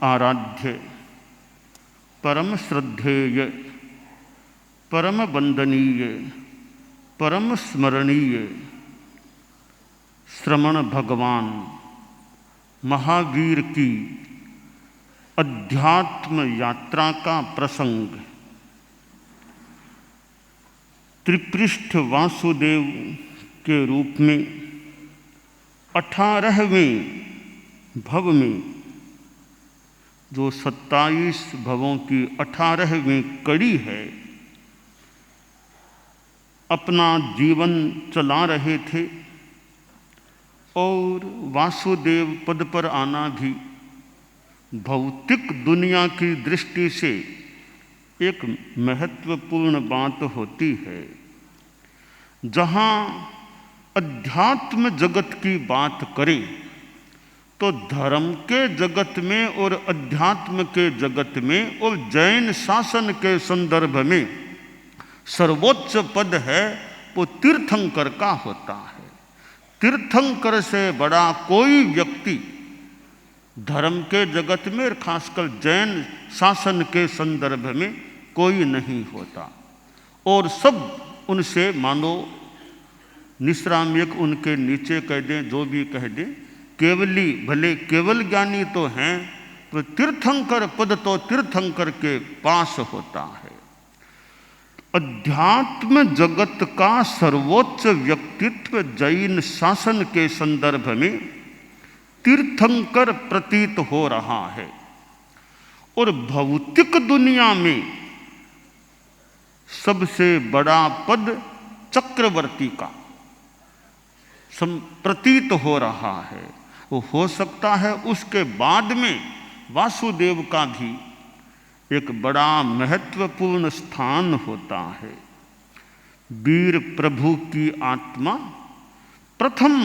आराध्य, परम श्रद्धेय, परम वंदनीय, परम स्मरणीय श्रमण भगवान महावीर की अध्यात्म यात्रा का प्रसंग त्रिपृष्ठ वासुदेव के रूप में 18वें भव में, जो 27 भवों की 18वीं कड़ी है, अपना जीवन चला रहे थे और वासुदेव पद पर आना भी भौतिक दुनिया की दृष्टि से एक महत्वपूर्ण बात होती है। जहाँ अध्यात्म जगत की बात करें तो धर्म के जगत में और अध्यात्म के जगत में और जैन शासन के संदर्भ में सर्वोच्च पद है वो तीर्थंकर का होता है। तीर्थंकर से बड़ा कोई व्यक्ति धर्म के जगत में और खासकर जैन शासन के संदर्भ में कोई नहीं होता और सब उनसे मानो निश्रामिक उनके नीचे कह दें, जो भी कह दें, केवली भले केवल ज्ञानी तो हैं, तो तीर्थंकर पद तो तीर्थंकर के पास होता है। अध्यात्म जगत का सर्वोच्च व्यक्तित्व जैन शासन के संदर्भ में तीर्थंकर प्रतीत हो रहा है और भौतिक दुनिया में सबसे बड़ा पद चक्रवर्ती का प्रतीत हो रहा है। वो हो सकता है उसके बाद में वासुदेव का भी एक बड़ा महत्वपूर्ण स्थान होता है। वीर प्रभु की आत्मा प्रथम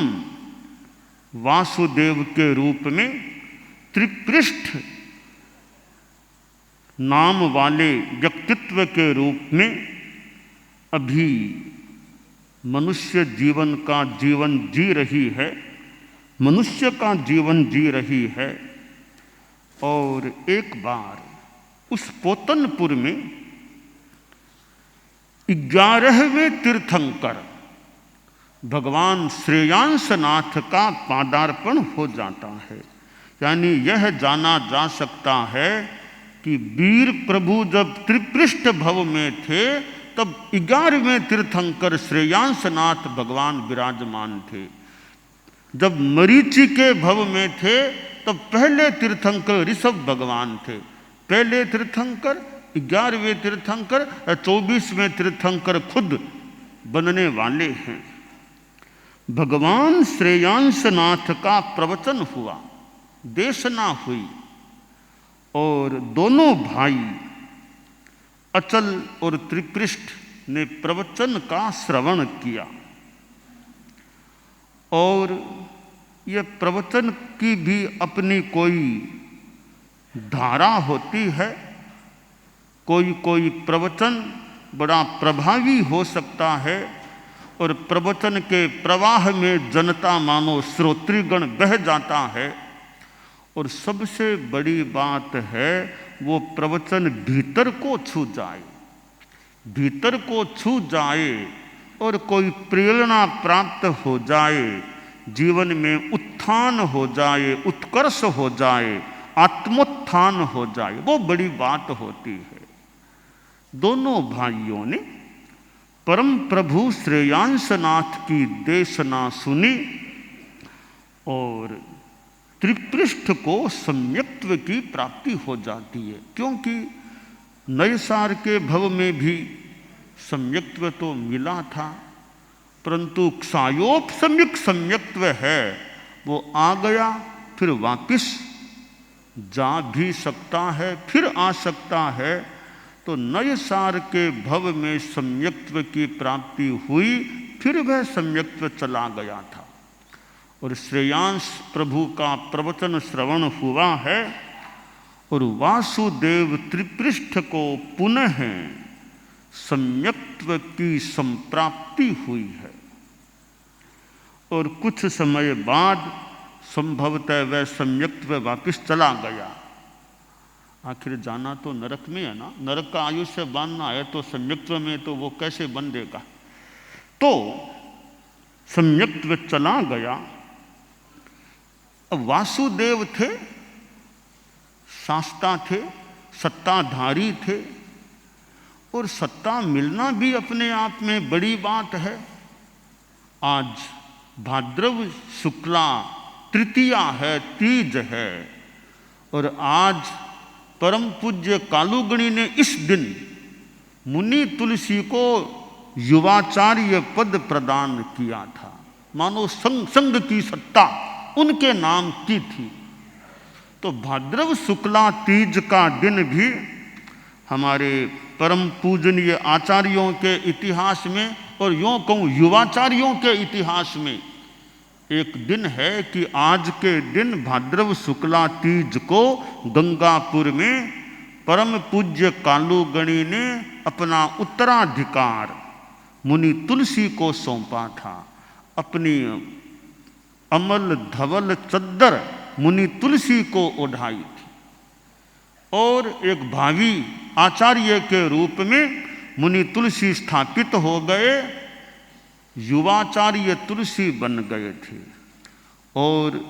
वासुदेव के रूप में त्रिपृष्ठ नाम वाले व्यक्तित्व के रूप में अभी मनुष्य जीवन का जीवन जी रही है, मनुष्य का जीवन जी रही है। और एक बार उस पोतनपुर में 11वें तीर्थंकर भगवान श्रेयांसनाथ का पादार्पण हो जाता है। यानी यह जाना जा सकता है कि वीर प्रभु जब त्रिपृष्ठ भव में थे तब 11वें तीर्थंकर श्रेयांसनाथ भगवान विराजमान थे। जब मरीचि के भव में थे तब पहले तीर्थंकर ऋषभ भगवान थे। पहले तीर्थंकर, 11वें तीर्थंकर, 24वें तीर्थंकर खुद बनने वाले हैं। भगवान श्रेयांसनाथ का प्रवचन हुआ, देशना हुई और दोनों भाई अचल और त्रिपृष्ठ ने प्रवचन का श्रवण किया। और यह प्रवचन की भी अपनी कोई धारा होती है। कोई कोई प्रवचन बड़ा प्रभावी हो सकता है और प्रवचन के प्रवाह में जनता मानो श्रोतृगण बह जाता है। और सबसे बड़ी बात है वो प्रवचन भीतर को छू जाए, भीतर को छू जाए और कोई प्रेरणा प्राप्त हो जाए, जीवन में उत्थान हो जाए, उत्कर्ष हो जाए, आत्मोत्थान हो जाए, वो बड़ी बात होती है। दोनों भाइयों ने परम प्रभु श्रेयांसनाथ की देशना सुनी और त्रिपृष्ठ को सम्यक्त्व की प्राप्ति हो जाती है। क्योंकि नयसार के भव में भी सम्यक्त्व तो मिला था, परंतु क्षायोपसम्यक सम्यक्त्व है वो आ गया, फिर वापिस जा भी सकता है, फिर आ सकता है। तो नयसार के भव में सम्यक्त्व की प्राप्ति हुई, फिर वह सम्यक्त्व चला गया था। और श्रेयांस प्रभु का प्रवचन श्रवण हुआ है और वासुदेव त्रिपृष्ठ को पुनः सम्यक्त्व की संप्राप्ति हुई है। और कुछ समय बाद संभवतः वह सम्यक्त्व वापिस चला गया आखिर जाना तो नरक में है ना, नरक का आयुष्य बांधना है तो सम्यक्त्व में, तो वो कैसे बन देगा। तो सम्यक्त्व चला गया। अब वासुदेव थे, शास्ता थे, सत्ताधारी थे, और सत्ता मिलना भी अपने आप में बड़ी बात है। आज भाद्रव शुक्ला तृतीया है, तीज है, और आज परम पूज्य कालूगणी ने इस दिन मुनि तुलसी को युवाचार्य पद प्रदान किया था। मानो संग की सत्ता उनके नाम की थी। तो भाद्रव शुक्ला तीज का दिन भी हमारे परम पूजनीय आचार्यों के इतिहास में, और यूँ कहूँ युवाचार्यों के इतिहास में, एक दिन है कि आज के दिन भाद्रव शुक्ला तीज को गंगापुर में परम पूज्य कालूगणी ने अपना उत्तराधिकार मुनि तुलसी को सौंपा था। अपनी अमल धवल चद्दर मुनि तुलसी को ओढ़ाई थी, और एक भावी आचार्य के रूप में मुनि तुलसी स्थापित हो गए, युवाचार्य तुलसी बन गए थे। और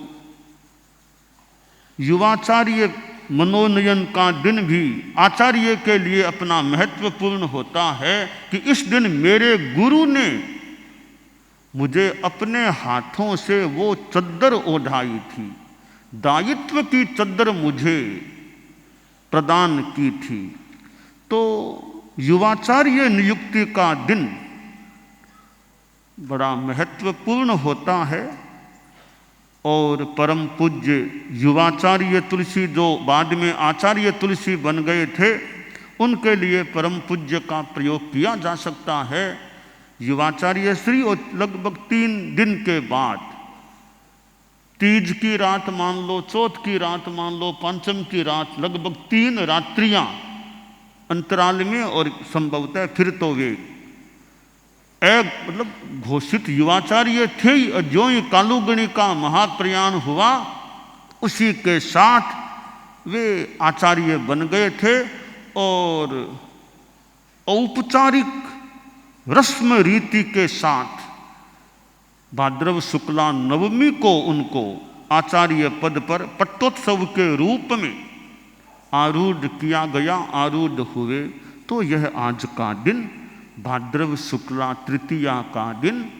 युवाचार्य मनोनयन का दिन भी आचार्य के लिए अपना महत्वपूर्ण होता है कि इस दिन मेरे गुरु ने मुझे अपने हाथों से वो चद्दर ओढ़ाई थी, दायित्व की चद्दर मुझे प्रदान की थी। तो युवाचार्य नियुक्ति का दिन बड़ा महत्वपूर्ण होता है। और परम पूज्य युवाचार्य तुलसी, जो बाद में आचार्य तुलसी बन गए थे, उनके लिए परम पूज्य का प्रयोग किया जा सकता है। युवाचार्य श्री, और लगभग 3 दिन के बाद, तीज की रात मान लो, चौथ की रात मान लो, पंचम की रात, लगभग 3 रात्रियां अंतराल में, और संभवतः फिर तो वे मतलब घोषित युवाचार्य थे ही। और जो ही कालूगणी का महाप्रयाण हुआ, उसी के साथ वे आचार्य बन गए थे, और औपचारिक रस्म रीति के साथ भाद्रव शुक्ला नवमी को उनको आचार्य पद पर पट्टोत्सव के रूप में आरूढ़ किया गया, आरूढ़ हुए। तो यह आज का दिन, भाद्रव शुक्ला तृतीया का दिन,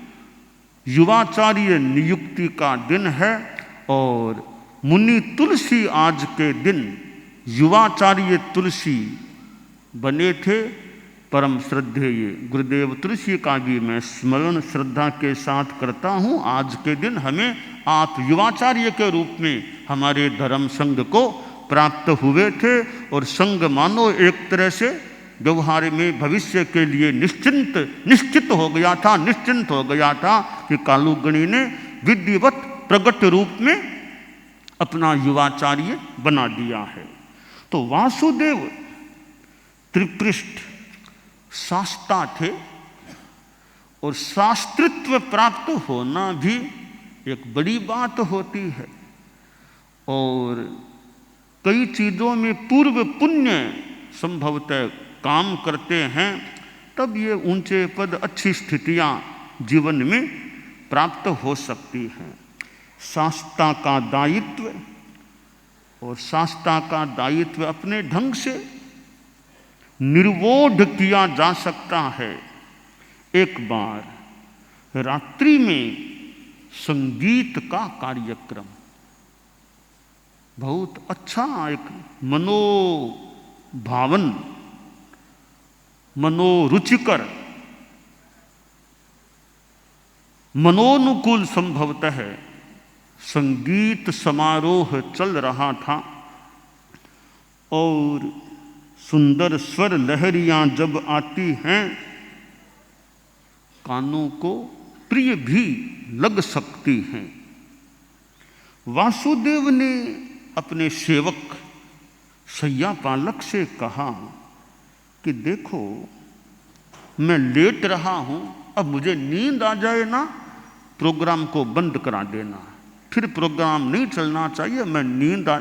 युवाचार्य नियुक्ति का दिन है। और मुनि तुलसी आज के दिन युवाचार्य तुलसी बने थे। परम श्रद्धेय गुरुदेव तुलसी का भी मैं स्मरण श्रद्धा के साथ करता हूँ। आज के दिन हमें आप युवाचार्य के रूप में हमारे धर्म संघ को प्राप्त हुए थे, और संघ मानो एक तरह से व्यवहार में भविष्य के लिए निश्चित हो गया था, निश्चिंत हो गया था कि कालूगणी ने विधिवत प्रगट रूप में अपना युवाचार्य बना दिया है। तो वासुदेव त्रिपृष्ठ शास्ता थे, और शास्त्रित्व प्राप्त होना भी एक बड़ी बात होती है। और कई चीज़ों में पूर्व पुण्य संभवतः काम करते हैं, तब ये ऊंचे पद, अच्छी स्थितियां जीवन में प्राप्त हो सकती हैं। शास्ता का दायित्व, और शास्ता का दायित्व अपने ढंग से निर्वोध किया जा सकता है। एक बार रात्रि में संगीत का कार्यक्रम, बहुत अच्छा, एक मनोभावन, मनोरुचिकर, मनोनुकूल संभवतः संगीत समारोह चल रहा था। और सुंदर स्वर लहरियां जब आती हैं, कानों को प्रिय भी लग सकती हैं। वासुदेव ने अपने सेवक शय्यापालक से कहा कि देखो, मैं लेट रहा हूं, अब मुझे नींद आ जाए ना, प्रोग्राम को बंद करा देना, फिर प्रोग्राम नहीं चलना चाहिए। मैं नींद आ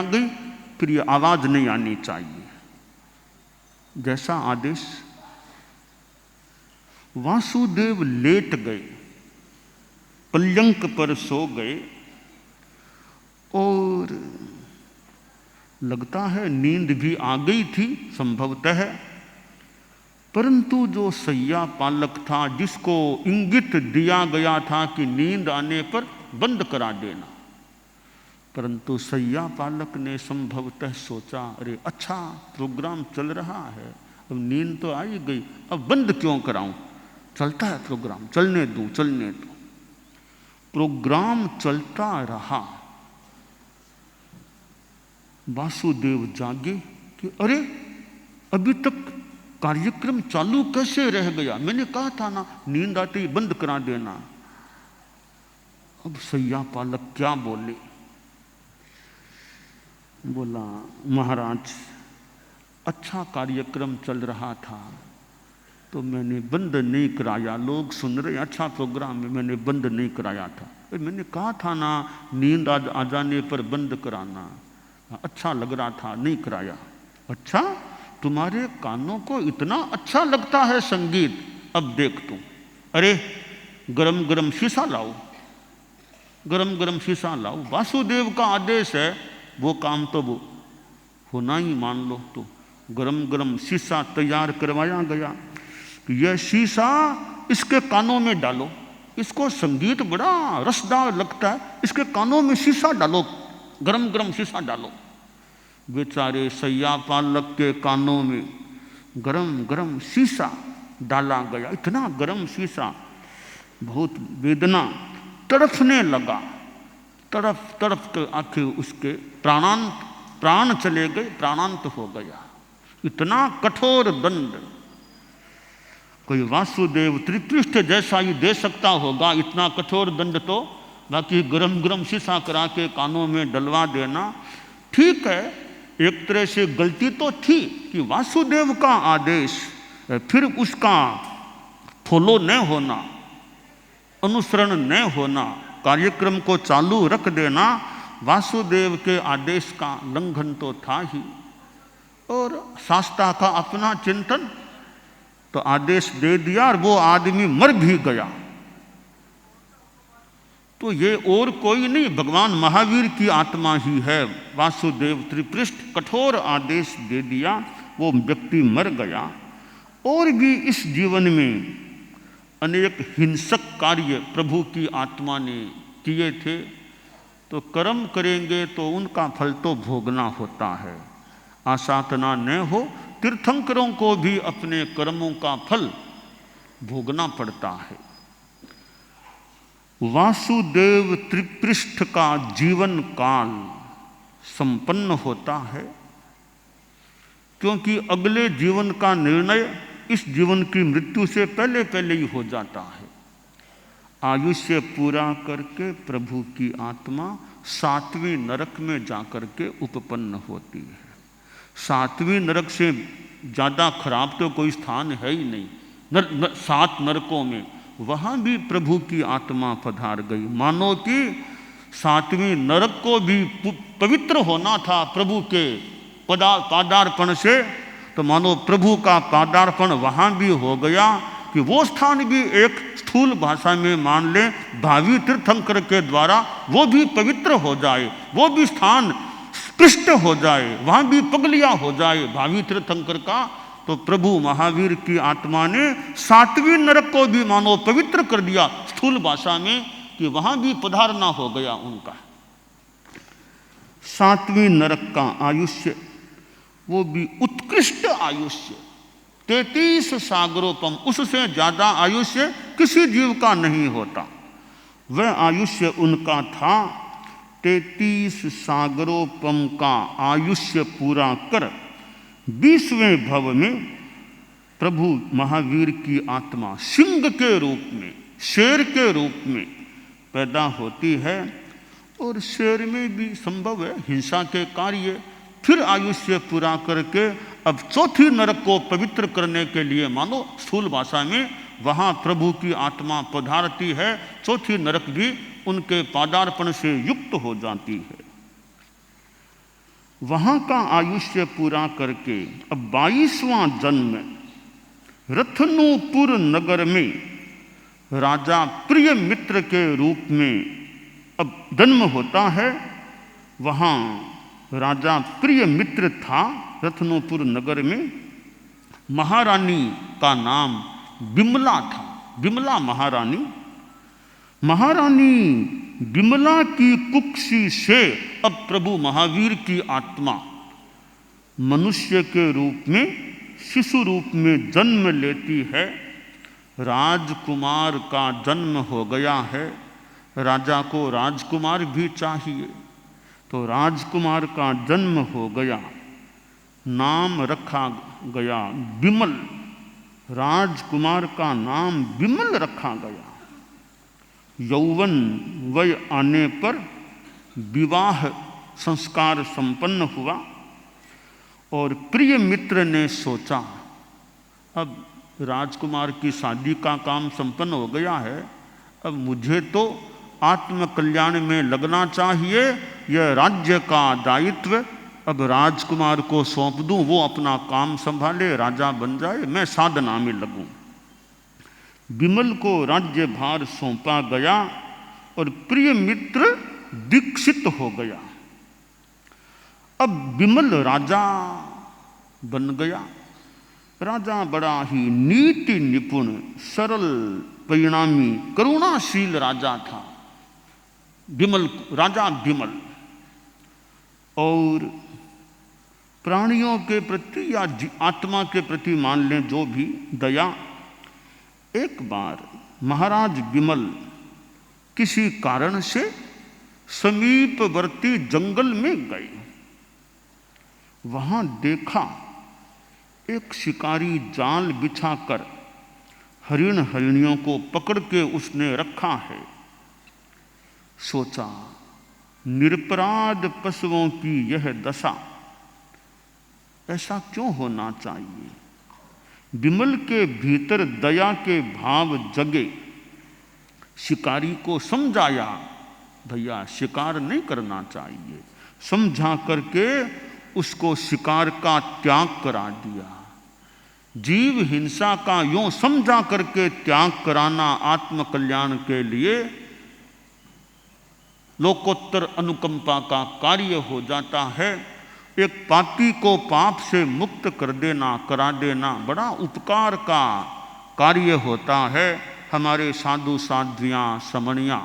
गई फिर ये आवाज नहीं आनी चाहिए। जैसा आदेश। वासुदेव लेट गए, पर्यंक पर सो गए और लगता है नींद भी आ गई थी संभवतः, परंतु जो सैया पालक था, जिसको इंगित दिया गया था कि नींद आने पर बंद करा देना, परंतु सैया पालक ने संभवतः सोचा, अरे अच्छा प्रोग्राम चल रहा है, अब नींद तो आ ही गई, अब बंद क्यों कराऊं, चलता है प्रोग्राम, चलने दूं, चलने दूं। प्रोग्राम चलता रहा। वासुदेव जागे कि अरे अभी तक कार्यक्रम चालू कैसे रह गया, मैंने कहा था ना नींद आते ही बंद करा देना। अब सैया पालक क्या बोले, बोला महाराज अच्छा कार्यक्रम चल रहा था तो मैंने बंद नहीं कराया, लोग सुन रहे अच्छा प्रोग्राम में, मैंने बंद नहीं कराया था, मैंने कहा था ना नींद आ जाने पर बंद कराना, अच्छा लग रहा था नहीं कराया। अच्छा तुम्हारे कानों को इतना अच्छा लगता है संगीत, अब देख तू, अरे गरम गरम शीशा लाओ, गरम गरम शीशा लाओ, वासुदेव का आदेश है, वो काम तो वो होना ही मान लो। तो गरम गरम शीशा तैयार करवाया गया, यह शीशा इसके कानों में डालो, इसको संगीत बड़ा रसदार लगता है, इसके कानों में शीशा डालो, गरम गरम शीशा डालो। बेचारे सैया पालक के कानों में गरम गरम शीशा डाला गया, इतना गरम शीशा, बहुत वेदना, तड़फने लगा, तड़फ तड़फ के आखिर उसके प्राण चले गए, प्राणांत हो गया। इतना कठोर दंड कोई वासुदेव त्रिपृष्ठ जैसा ही दे सकता होगा, इतना कठोर दंड तो बाकी गरम गरम शीशा करा के कानों में डलवा देना। ठीक है, एक तरह से गलती तो थी कि वासुदेव का आदेश फिर उसका फॉलो न होना, अनुसरण न होना, कार्यक्रम को चालू रख देना, वासुदेव के आदेश का लंघन तो था ही। और शास्त्रा का अपना चिंतन, तो आदेश दे दिया और वो आदमी मर भी गया। तो ये और कोई नहीं, भगवान महावीर की आत्मा ही है। वासुदेव त्रिपृष्ठ कठोर आदेश दे दिया, वो व्यक्ति मर गया। और भी इस जीवन में अनेक हिंसक कार्य प्रभु की आत्मा ने किए थे, तो कर्म करेंगे तो उनका फल तो भोगना होता है। आसातना न हो, तीर्थंकरों को भी अपने कर्मों का फल भोगना पड़ता है। वासुदेव त्रिपृष्ठ का जीवन काल संपन्न होता है, क्योंकि अगले जीवन का निर्णय इस जीवन की मृत्यु से पहले पहले ही हो जाता है। आयुष्य पूरा करके प्रभु की आत्मा 7वें नरक में जाकर के उपपन्न होती है। 7वें नरक से ज़्यादा खराब तो कोई स्थान है ही नहीं। 7 नरकों में वहाँ भी प्रभु की आत्मा पधार गई। मानो कि 7वें नरक को भी पवित्र होना था प्रभु के पादार्पण से, तो मानो प्रभु का पादार्पण वहाँ भी हो गया कि वो स्थान भी एक स्थूल भाषा में मान ले भावी तीर्थंकर के द्वारा वो भी पवित्र हो जाए, वो भी स्थान स्पृष्ट हो जाए, वहाँ भी पगलिया हो जाए भावी तीर्थंकर का। तो प्रभु महावीर की आत्मा ने 7वें नरक को भी मानो पवित्र कर दिया स्थूल भाषा में, कि वहाँ भी पधारना हो गया उनका। 7वें नरक का आयुष्य वो भी उत्कृष्ट आयुष्य, 33 सागरोपम, उससे ज़्यादा आयुष्य किसी जीव का नहीं होता। वह आयुष्य उनका था। 33 सागरोपम का आयुष्य पूरा कर 20वें भव में प्रभु महावीर की आत्मा सिंह के रूप में, शेर के रूप में पैदा होती है। और शेर में भी संभव है हिंसा के कार्य। फिर आयुष्य पूरा करके अब 4थी नरक को पवित्र करने के लिए मानो स्थूल भाषा में वहाँ प्रभु की आत्मा पधारती है। 4थी नरक भी उनके पादार्पण से युक्त हो जाती है। वहाँ का आयुष्य पूरा करके अब 22वां जन्म रत्नोपुर नगर में राजा प्रिय मित्र के रूप में अब जन्म होता है। वहाँ राजा प्रिय मित्र था रत्नोपुर नगर में। महारानी का नाम बिमला था, बिमला महारानी। महारानी बिमला की कुक्षी से अब प्रभु महावीर की आत्मा मनुष्य के रूप में, शिशु रूप में जन्म लेती है। राजकुमार का जन्म हो गया है। राजा को राजकुमार भी चाहिए, तो राजकुमार का जन्म हो गया। नाम रखा गया बिमल। राजकुमार का नाम बिमल रखा गया। यौवन वय आने पर विवाह संस्कार संपन्न हुआ और प्रिय मित्र ने सोचा अब राजकुमार की शादी का काम संपन्न हो गया है, अब मुझे तो आत्म कल्याण में लगना चाहिए। यह राज्य का दायित्व अब राजकुमार को सौंप दूं, वो अपना काम संभाले, राजा बन जाए, मैं साधना में लगूं। बिमल को राज्य भार सौंपा गया और प्रिय मित्र दीक्षित हो गया। अब बिमल राजा बन गया। राजा बड़ा ही नीति निपुण, सरल, परिणामी, करुणाशील राजा था बिमल, राजा बिमल। और प्राणियों के प्रति या आत्मा के प्रति मान लें जो भी दया। एक बार महाराज बिमल किसी कारण से समीपवर्ती जंगल में गए। वहां देखा एक शिकारी जाल बिछाकर हरिण हरिणियों को पकड़ के उसने रखा है। सोचा निरपराध पशुओं की यह दशा, ऐसा क्यों होना चाहिए। बिमल के भीतर दया के भाव जगे। शिकारी को समझाया भैया शिकार नहीं करना चाहिए। समझा करके उसको शिकार का त्याग करा दिया। जीव हिंसा का यूं समझा करके त्याग कराना आत्म कल्याण के लिए लोकोत्तर अनुकंपा का कार्य हो जाता है। एक पापी को पाप से मुक्त कर देना, करा देना बड़ा उपकार का कार्य होता है। हमारे साधु साध्वियाँ समणियाँ,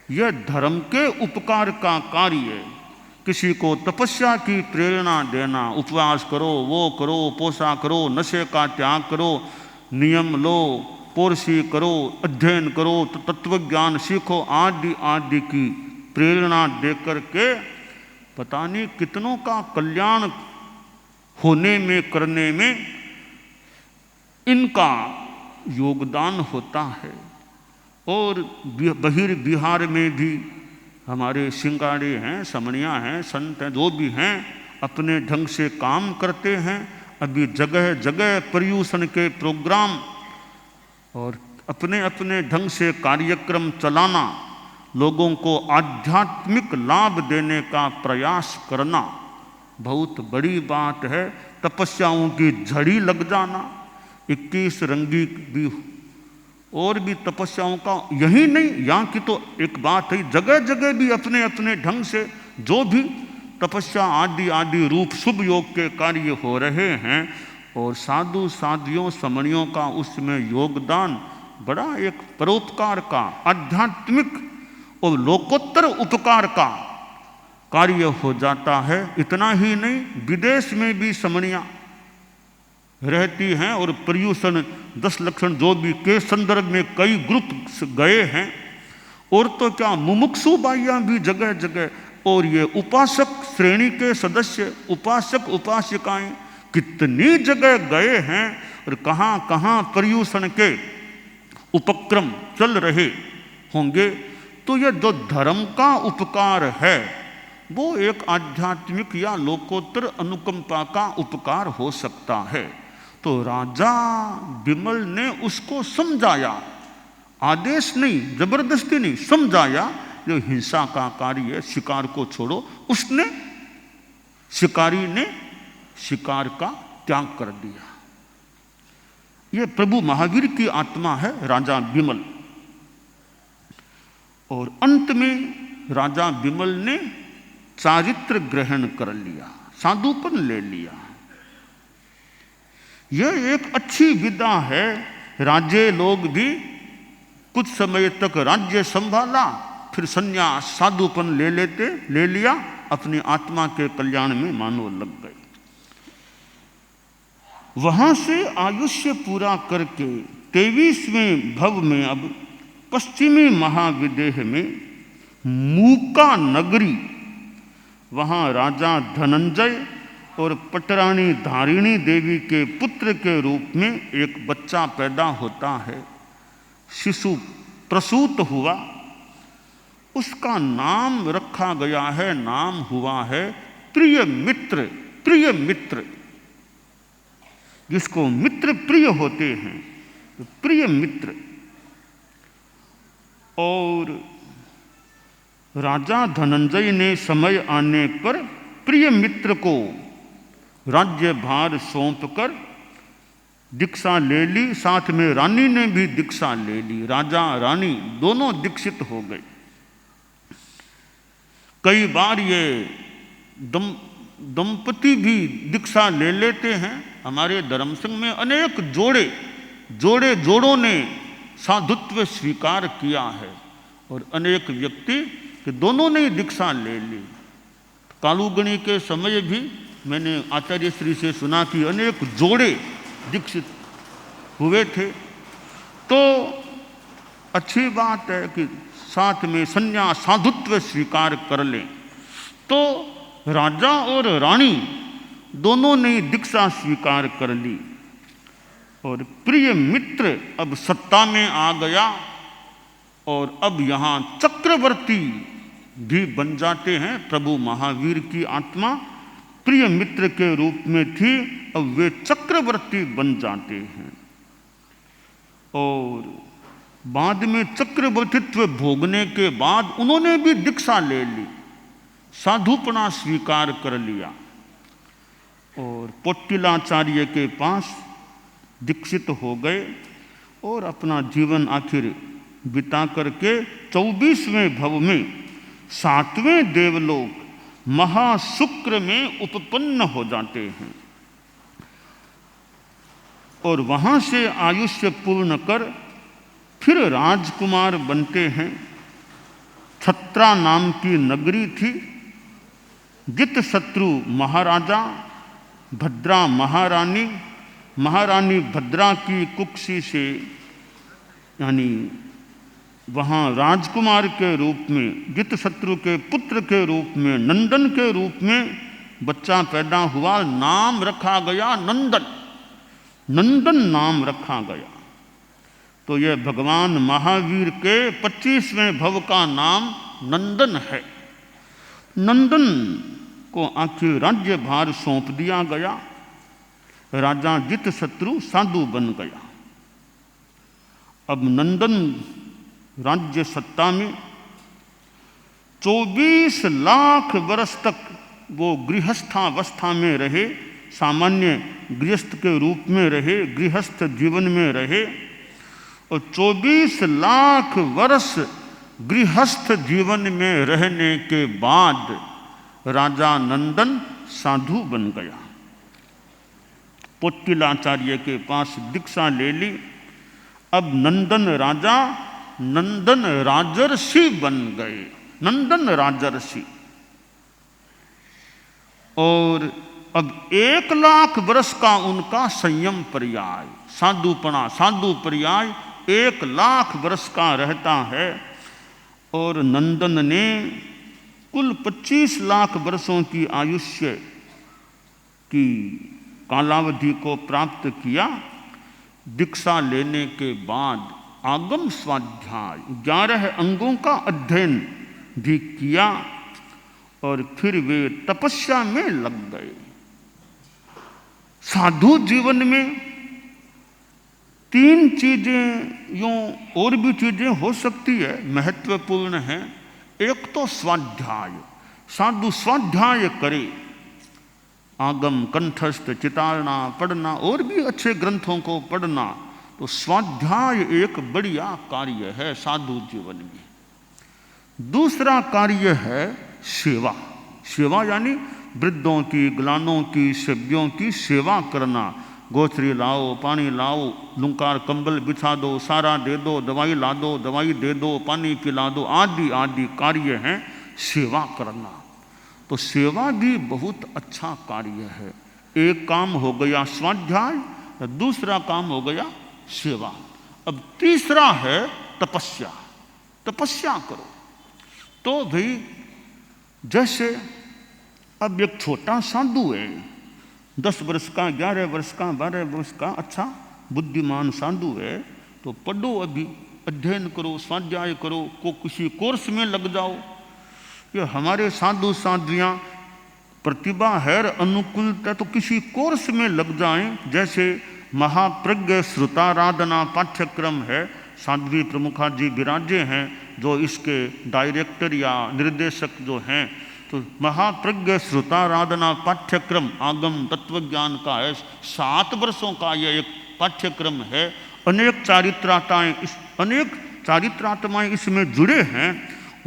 यह धर्म के उपकार का कार्य। किसी को तपस्या की प्रेरणा देना, उपवास करो, वो करो, पोषा करो, नशे का त्याग करो, नियम लो, पोरसी करो, अध्ययन करो, तत्वज्ञान सीखो, आदि आदि की प्रेरणा देकर के पता नहीं कितनों का कल्याण होने में, करने में इनका योगदान होता है। और बहिर्बिहार में भी हमारे सिंगाड़े हैं, समणियाँ हैं, संत हैं, जो भी हैं अपने ढंग से काम करते हैं। अभी जगह जगह पर्यूषण के प्रोग्राम और अपने अपने ढंग से कार्यक्रम चलाना, लोगों को आध्यात्मिक लाभ देने का प्रयास करना बहुत बड़ी बात है। तपस्याओं की झड़ी लग जाना, 21 रंगी भी और भी तपस्याओं का, यही नहीं यहाँ की तो एक बात है, जगह जगह भी अपने अपने ढंग से जो भी तपस्या आदि आदि रूप शुभ योग के कार्य हो रहे हैं और साधु साध्वियों समणियों का उसमें योगदान बड़ा एक परोपकार का, आध्यात्मिक और लोकोत्तर उपकार का कार्य हो जाता है। इतना ही नहीं, विदेश में भी समणियाँ रहती हैं और पर्यूषण 10 लक्षण जो भी के संदर्भ में कई ग्रुप गए हैं। और तो क्या मुमुक्षु बाइयाँ भी जगह जगह, और ये उपासक श्रेणी के सदस्य, उपासक उपासिकाएं कितनी जगह गए हैं और कहाँ कहाँ पर्यूषण के उपक्रम चल रहे होंगे। तो यह जो धर्म का उपकार है वो एक आध्यात्मिक या लोकोत्तर अनुकंपा का उपकार हो सकता है। तो राजा बिमल ने उसको समझाया, आदेश नहीं, जबरदस्ती नहीं, समझाया जो हिंसा का कार्य है, शिकार को छोड़ो। उसने शिकारी ने शिकार का त्याग कर दिया। यह प्रभु महावीर की आत्मा है राजा बिमल। और अंत में राजा बिमल ने चारित्र ग्रहण कर लिया, साधुपन ले लिया। यह एक अच्छी विधा है। राजे लोग भी कुछ समय तक राज्य संभाला, फिर संन्यास साधुपन ले लिया, अपनी आत्मा के कल्याण में मानो लग गए। वहां से आयुष्य पूरा करके 23वें भव में अब पश्चिमी महाविदेह में मूका नगरी, वहां राजा धनंजय और पटरानी धारिणी देवी के पुत्र के रूप में एक बच्चा पैदा होता है। शिशु प्रसूत हुआ, उसका नाम रखा गया है, नाम हुआ है प्रिय मित्र। प्रिय मित्र, जिसको मित्र प्रिय होते हैं, तो प्रिय मित्र। और राजा धनंजय ने समय आने पर प्रिय मित्र को राज्य भार सौंपकर दीक्षा ले ली। साथ में रानी ने भी दीक्षा ले ली। राजा रानी दोनों दीक्षित हो गए। कई बार ये दंपति भी दीक्षा ले लेते हैं। हमारे धर्म संघ में अनेक जोड़ों ने साधुत्व स्वीकार किया है और अनेक व्यक्ति कि दोनों ने दीक्षा ले ली। कालूगणी के समय भी मैंने आचार्य श्री से सुना कि अनेक जोड़े दीक्षित हुए थे। तो अच्छी बात है कि साथ में संन्यास साधुत्व स्वीकार कर लें। तो राजा और रानी दोनों ने दीक्षा स्वीकार कर ली और प्रिय मित्र अब सत्ता में आ गया और अब यहाँ चक्रवर्ती भी बन जाते हैं। प्रभु महावीर की आत्मा प्रिय मित्र के रूप में थी, अब वे चक्रवर्ती बन जाते हैं। और बाद में चक्रवर्तित्व भोगने के बाद उन्होंने भी दीक्षा ले ली, साधुपना स्वीकार कर लिया और पोट्टिलाचार्य के पास दीक्षित हो गए और अपना जीवन आखिर बिता करके 24वें भव में 7वें देवलोक महाशुक्र में उपपन्न हो जाते हैं और वहां से आयुष्य पूर्ण कर फिर राजकुमार बनते हैं। छत्रा नाम की नगरी थी। जितशत्रु महाराजा, भद्रा महारानी, महारानी भद्रा की कुक्षी से यानी वहाँ राजकुमार के रूप में, जितशत्रु के पुत्र के रूप में, नंदन के रूप में बच्चा पैदा हुआ। नाम रखा गया नंदन, नंदन नाम रखा गया। तो यह भगवान महावीर के 25वें भव का नाम नंदन है। नंदन को आखिर राज्य भार सौंप दिया गया। राजा जितशत्रु साधु बन गया। अब नंदन राज्य सत्ता में 24 लाख वर्ष तक वो गृहस्थावस्था में रहे, सामान्य गृहस्थ के रूप में रहे, गृहस्थ जीवन में रहे और 24 लाख वर्ष गृहस्थ जीवन में रहने के बाद राजा नंदन साधु बन गया। पोट्टिलाचार्य के पास दीक्षा ले ली। अब नंदन राजा नंदन राजर्षि बन गए, नंदन राजर्षि। और अब 1 लाख वर्ष का उनका संयम पर्याय, साधुपना, साधु पर्याय 1 लाख वर्ष का रहता है। और नंदन ने कुल 25 लाख वर्षों की आयुष्य की कालावधि को प्राप्त किया। दीक्षा लेने के बाद आगम स्वाध्याय 11 अंगों का अध्ययन भी किया और फिर वे तपस्या में लग गए। साधु जीवन में 3 चीजें, यूं और भी चीजें हो सकती है, महत्वपूर्ण है। एक तो स्वाध्याय, साधु स्वाध्याय करे, आगम कंठस्थ चितारना पढ़ना और भी अच्छे ग्रंथों को पढ़ना, तो स्वाध्याय एक बढ़िया कार्य है साधु जीवन में। दूसरा कार्य है सेवा। सेवा यानी वृद्धों की, ग्लानों की, सभ्यों की सेवा करना। गोचरी लाओ, पानी लाओ, लुंकार कंबल बिछा दो, सारा दे दो, दवाई ला दो, दवाई दे दो, पानी पिला दो, आदि आदि कार्य हैं सेवा करना। तो सेवा भी बहुत अच्छा कार्य है। एक काम हो गया स्वाध्याय, दूसरा काम हो गया सेवा। अब तीसरा है तपस्या। तपस्या करो। तो भाई जैसे अब एक छोटा साधु है, 10 वर्ष का, 11 वर्ष का, 12 वर्ष का अच्छा बुद्धिमान साधु है, तो पढ़ो, अभी अध्ययन करो, स्वाध्याय करो, को किसी कोर्स में लग जाओ। ये हमारे साधु साध्वियाँ प्रतिभा है, अनुकूलता, तो किसी कोर्स में लग जाएं। जैसे महाप्रज्ञ श्रुताराधना पाठ्यक्रम है, साध्वी प्रमुखा जी विराजे हैं जो इसके डायरेक्टर या निर्देशक जो हैं। तो महाप्रज्ञ श्रुताराधना पाठ्यक्रम आगम तत्वज्ञान का है, 7 वर्षों का यह एक पाठ्यक्रम है। अनेक चारित्रात्माएं इसमें जुड़े हैं।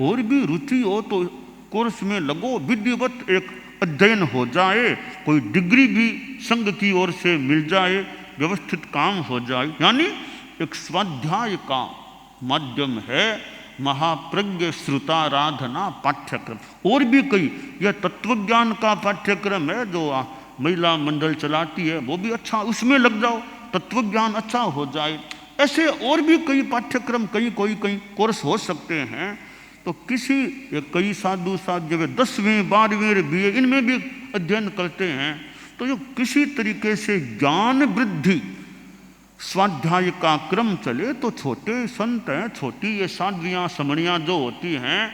और भी रुचि हो तो कोर्स में लगो, विधिवत एक अध्ययन हो जाए, कोई डिग्री भी संघ की ओर से मिल जाए, व्यवस्थित काम हो जाए। यानी एक स्वाध्याय का माध्यम है महाप्रज्ञ श्रुताराधना पाठ्यक्रम। और भी कई, यह तत्वज्ञान का पाठ्यक्रम है जो महिला मंडल चलाती है, वो भी अच्छा, उसमें लग जाओ, तत्वज्ञान अच्छा हो जाए। ऐसे और भी कई पाठ्यक्रम, कई कोर्स हो सकते हैं। तो कई साधु साध्य 10वीं 12वीं BA इनमें भी अध्ययन करते हैं। तो जो किसी तरीके से ज्ञान वृद्धि स्वाध्याय का क्रम चले, तो छोटे संत हैं, छोटी ये साध्वियाँ समणियाँ जो होती हैं,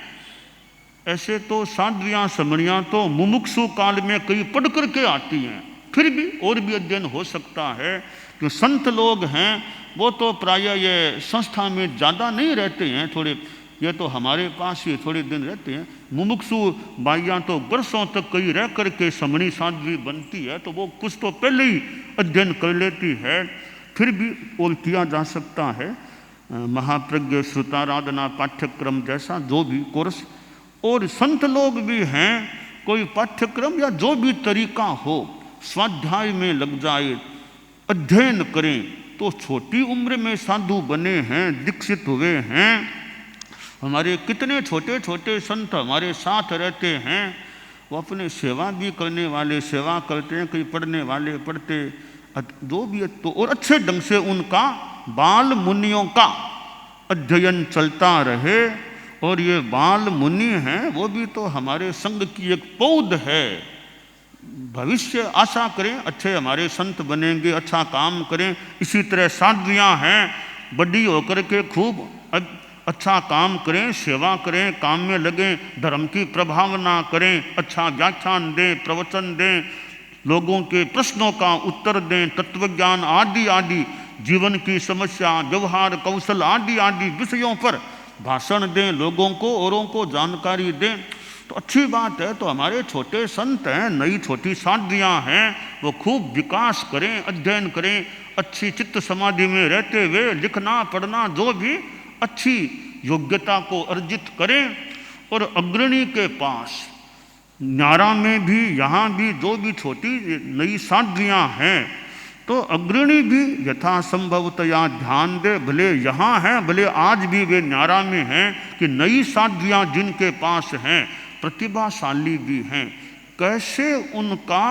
ऐसे तो साध्वियाँ समणियाँ तो मुमुक्षु काल में कई पढ़ करके आती हैं, फिर भी और भी अध्ययन हो सकता है। जो संत लोग हैं वो तो प्रायः ये संस्था में ज़्यादा नहीं रहते हैं, थोड़े, ये तो हमारे पास ही थोड़े दिन रहते हैं। मुमुक्षु बाइयाँ तो वर्षों तक कई रह करके समणी साध्वी बनती है, तो वो कुछ तो पहले ही अध्ययन कर लेती है। फिर भी और किया जा सकता है महाप्रज्ञ श्रुताराधना पाठ्यक्रम जैसा जो भी कोर्स। और संत लोग भी हैं, कोई पाठ्यक्रम या जो भी तरीका हो, स्वाध्याय में लग जाए, अध्ययन करें। तो छोटी उम्र में साधु बने हैं, दीक्षित हुए हैं। हमारे कितने छोटे छोटे संत हमारे साथ रहते हैं, वो अपने सेवा भी करने वाले सेवा करते हैं, कई पढ़ने वाले पढ़ते, जो भी। तो और अच्छे ढंग से उनका बाल मुनियों का अध्ययन चलता रहे। और ये बाल मुनि हैं, वो भी तो हमारे संघ की एक पौध है। भविष्य आशा करें अच्छे हमारे संत बनेंगे, अच्छा काम करें। इसी तरह साध्वियाँ हैं, बड़ी होकर के खूब अच्छा काम करें, सेवा करें, काम में लगें, धर्म की प्रभावना करें, अच्छा व्याख्यान दें, प्रवचन दें, लोगों के प्रश्नों का उत्तर दें, तत्वज्ञान आदि आदि, जीवन की समस्या, व्यवहार कौशल आदि आदि विषयों पर भाषण दें, लोगों को औरों को जानकारी दें। तो अच्छी बात है। तो हमारे छोटे संत हैं, नई छोटी साध्वियाँ हैं, वो खूब विकास करें, अध्ययन करें, अच्छी चित्त समाधि में रहते हुए लिखना पढ़ना जो भी अच्छी योग्यता को अर्जित करें। और अग्रणी के पास न्यारा में भी, यहाँ भी जो भी छोटी नई साध्वियाँ हैं, तो अग्रणी भी यथासंभवतया ध्यान दे, भले यहाँ हैं, भले आज भी वे न्यारा में हैं, कि नई साध्वियाँ जिनके पास हैं, प्रतिभाशाली भी हैं, कैसे उनका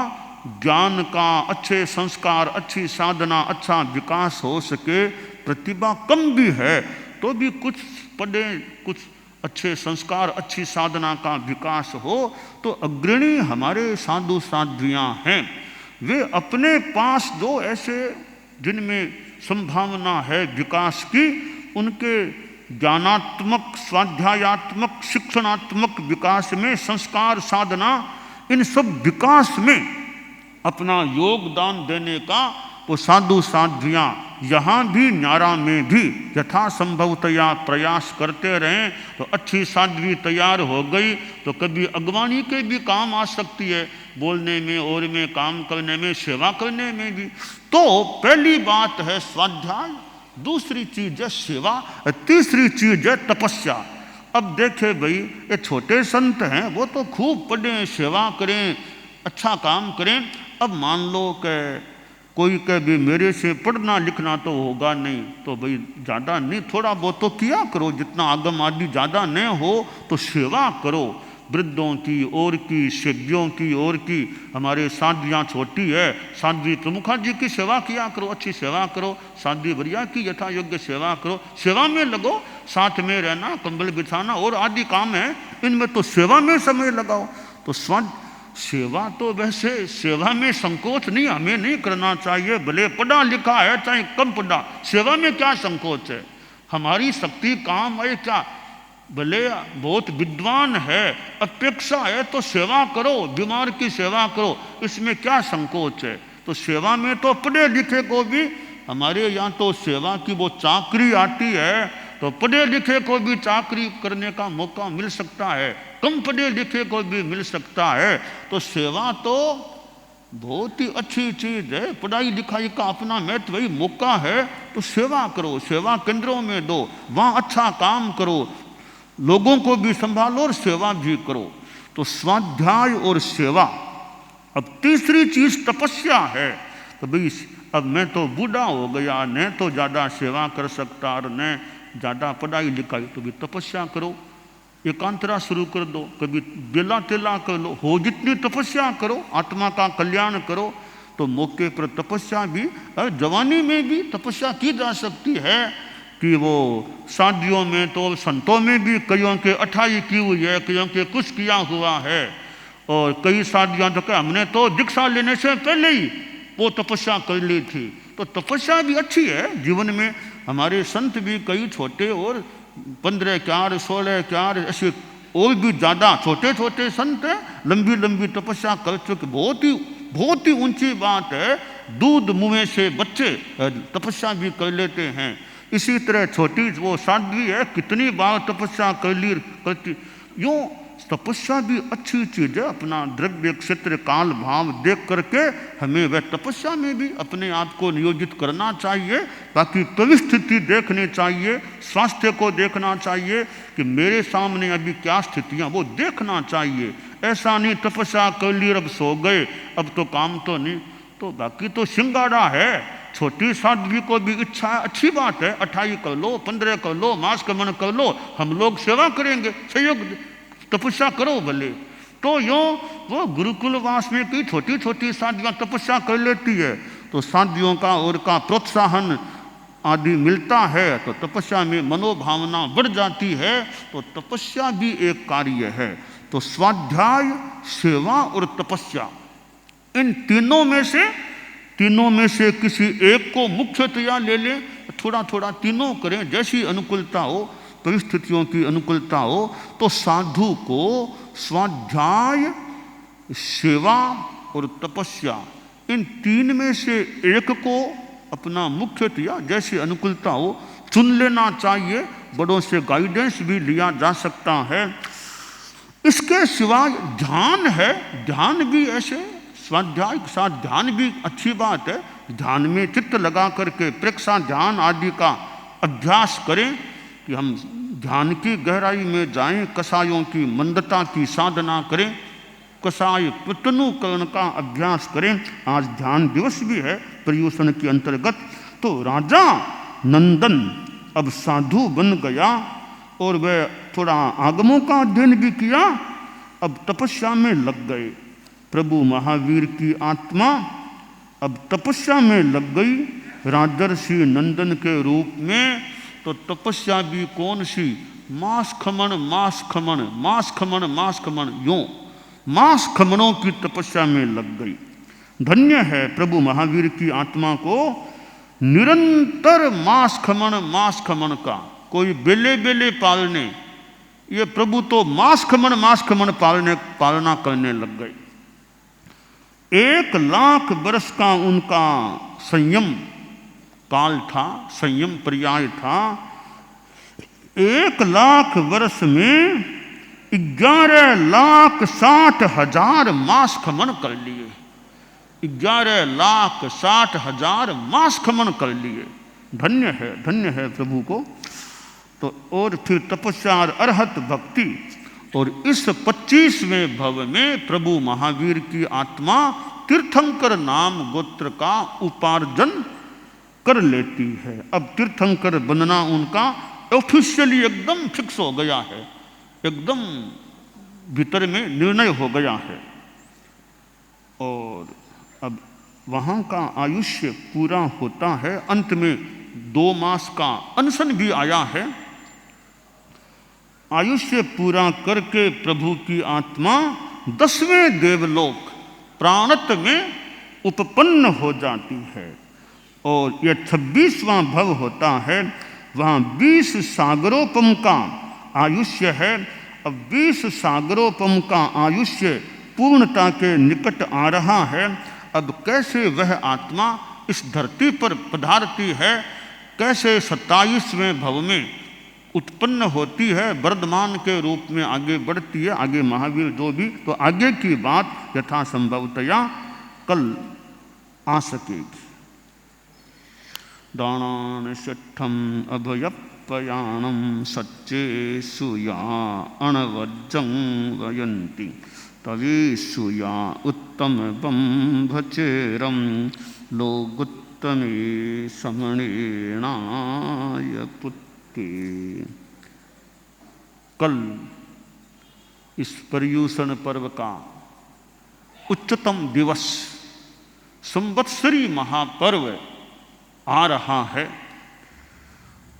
ज्ञान का, अच्छे संस्कार, अच्छी साधना, अच्छा विकास हो सके। प्रतिभा कम भी है तो भी कुछ पढ़े, कुछ अच्छे संस्कार, अच्छी साधना का विकास हो। तो अग्रणी हमारे साधु साध्वियाँ हैं, वे अपने पास जो ऐसे जिनमें संभावना है विकास की, उनके ज्ञानात्मक, स्वाध्यायात्मक, शिक्षणात्मक विकास में, संस्कार, साधना, इन सब विकास में अपना योगदान देने का वो साधु साध्वियाँ यहाँ भी न्यारा में भी यथासंभवतया प्रयास करते रहें तो अच्छी साध्वी तैयार हो गई तो कभी अगवानी के भी काम आ सकती है, बोलने में और में, काम करने में, सेवा करने में भी। तो पहली बात है स्वाध्याय, दूसरी चीज है सेवा, तीसरी चीज है तपस्या। अब देखे भाई ये छोटे संत हैं, वो तो खूब पढ़ें, सेवा करें, अच्छा काम करें। अब मान लो कि कोई कह भी मेरे से पढ़ना लिखना तो होगा नहीं, तो भाई ज़्यादा नहीं, थोड़ा बहुत तो किया करो, जितना आगम आदि ज़्यादा नहीं हो तो सेवा करो, वृद्धों की और की, सेव्यों की और की। हमारे साध्वियाँ छोटी है, साध्वी प्रमुखा जी की सेवा किया करो, अच्छी सेवा करो, साध्वी बढ़िया की यथा योग्य सेवा करो, सेवा में लगो, साथ में रहना, कंबल बिछाना और आदि काम है, इनमें तो सेवा में समय लगाओ। तो सेवा तो वैसे सेवा में संकोच नहीं, हमें नहीं करना चाहिए, भले पढ़ा लिखा है चाहे कम पढ़ा, सेवा में क्या संकोच है, हमारी शक्ति काम है क्या, भले बहुत विद्वान है, अपेक्षा है तो सेवा करो, बीमार की सेवा करो, इसमें क्या संकोच है। तो सेवा में तो पढ़े लिखे को भी, हमारे यहाँ तो सेवा की वो चाकरी आती है तो पढ़े लिखे को भी चाकरी करने का मौका मिल सकता है, कम पढ़े लिखे को भी मिल सकता है। तो सेवा तो बहुत ही अच्छी चीज है, पढ़ाई लिखाई का अपना महत्व वही मौका है, तो सेवा करो, सेवा केंद्रों में दो, वहाँ अच्छा काम करो, लोगों को भी संभालो और सेवा भी करो। तो स्वाध्याय और सेवा। अब तीसरी चीज तपस्या है। तो भाई अब मैं तो बूढ़ा हो गया, न तो ज़्यादा सेवा कर सकता और न ज़्यादा पढ़ाई लिखाई, तो भी तपस्या करो, एकांतरा शुरू कर दो, कभी बेला तेला कर लो, हो जितनी तपस्या करो, आत्मा का कल्याण करो। तो मौके पर तपस्या भी, जवानी में भी तपस्या की जा सकती है कि वो शादियों में तो संतों में भी कईयों के 28 की हुई है, कईयों के कुछ किया हुआ है, और कई शादियाँ तो क्या हमने तो दीक्षा लेने से पहले ही वो तपस्या कर ली थी। तो तपस्या भी अच्छी है जीवन में। हमारे संत भी कई छोटे और 15 क्यार 16 क्यार ऐसे और भी ज़्यादा छोटे छोटे संत हैं, लंबी लंबी तपस्या कर चुके। बहुत ही ऊंची बात है, दूध मुँह से बच्चे तपस्या भी कर लेते हैं। इसी तरह छोटी वो साध्वी है, कितनी बार तपस्या करती। यूँ तपस्या भी अच्छी चीज़ है, अपना द्रव्य क्षेत्र काल भाव देख करके हमें वह तपस्या में भी अपने आप को नियोजित करना चाहिए। बाकी परिस्थिति देखनी चाहिए, स्वास्थ्य को देखना चाहिए कि मेरे सामने अभी क्या स्थितियाँ, वो देखना चाहिए। ऐसा नहीं तपस्या कर ली अब सो गए, अब तो काम तो नहीं। तो बाकी तो सिंगाड़ा है, छोटी साध्वी को भी इच्छा है, अच्छी बात है, 28 कर लो, 15 कर लो, मास कमन कर लो, हम लोग सेवा करेंगे, सहयोग तपस्या करो भले। तो यूँ वो गुरुकुलवास में कई छोटी छोटी साधियाँ तपस्या कर लेती है, तो साधियों का और का प्रोत्साहन आदि मिलता है, तो तपस्या में मनोभावना बढ़ जाती है। तो तपस्या भी एक कार्य है। तो स्वाध्याय, सेवा और तपस्या, इन तीनों में से किसी एक को मुख्यतया ले लें, थोड़ा थोड़ा तीनों करें, जैसी अनुकूलता हो, परिस्थितियों की अनुकूलता हो। तो साधु को स्वाध्याय, सेवा और तपस्या, इन तीन में से एक को अपना मुख्यतया जैसी अनुकूलता हो चुन लेना चाहिए। बड़ों से गाइडेंस भी लिया जा सकता है। इसके सिवाय ध्यान है, ध्यान भी ऐसे, स्वाध्याय के साथ ध्यान भी अच्छी बात है। ध्यान में चित्त लगा करके प्रेक्षा ध्यान आदि का अभ्यास करें कि हम ध्यान की गहराई में जाएं, कसायों की मंदता की साधना करें, कसाय प्रतनुकरण का अभ्यास करें। आज ध्यान दिवस भी है पर्युषण के अंतर्गत। तो राजा नंदन अब साधु बन गया और वह थोड़ा आगमों का अध्ययन भी किया, अब तपस्या में लग गए। प्रभु महावीर की आत्मा अब तपस्या में लग गई राजर्षि नंदन के रूप में। तो तपस्या भी कौन सी, मांस खमन मांस खमन मांस खमन मांस खमन, यूं मांस खमनों की तपस्या में लग गई। धन्य है प्रभु महावीर की आत्मा को निरंतर मांस खमन का, कोई बेले बेले पालने, ये प्रभु तो मांस खमन पालना करने लग गए। 1 लाख वर्ष का उनका संयम काल था, संयम पर्याय था। 1,00,000 वर्ष में 11,60,000 मास खमन कर लिए। 11,60,000 मास खमन कर लिए। धन्य है प्रभु को। तो और फिर तपस्या और अरहत भक्ति, और इस 25वें भव में प्रभु महावीर की आत्मा तीर्थंकर नाम गोत्र का उपार्जन कर लेती है। अब तीर्थंकर बनना उनका ऑफिशियली एकदम फिक्स हो गया है, एकदम भीतर में निर्णय हो गया है। और अब वहाँ का आयुष्य पूरा होता है। अंत में 2 मास का अनशन भी आया है। आयुष्य पूरा करके प्रभु की आत्मा 10वें देवलोक प्राणत में उपपन्न हो जाती है। और यह 26वां भव होता है। वहाँ 20 सागरोपम का आयुष्य है। अब 20 सागरोपम का आयुष्य पूर्णता के निकट आ रहा है। अब कैसे वह आत्मा इस धरती पर पधारती है, कैसे 27वें भव में उत्पन्न होती है, वर्धमान के रूप में आगे बढ़ती है, आगे महावीर जो भी, तो आगे की बात यथासंभवतया कल आ सकेगी। दानान सिद्धम अभयपयाणम सच्चे सुया अणवज्जं वयंती तवे सुया उत्तम बंभचेरम लोगुत्तमे समणेणाय पुत्ते। कल इस पर्यूषण पर्व का उच्चतम दिवस संवत्सरी महापर्व आ रहा है।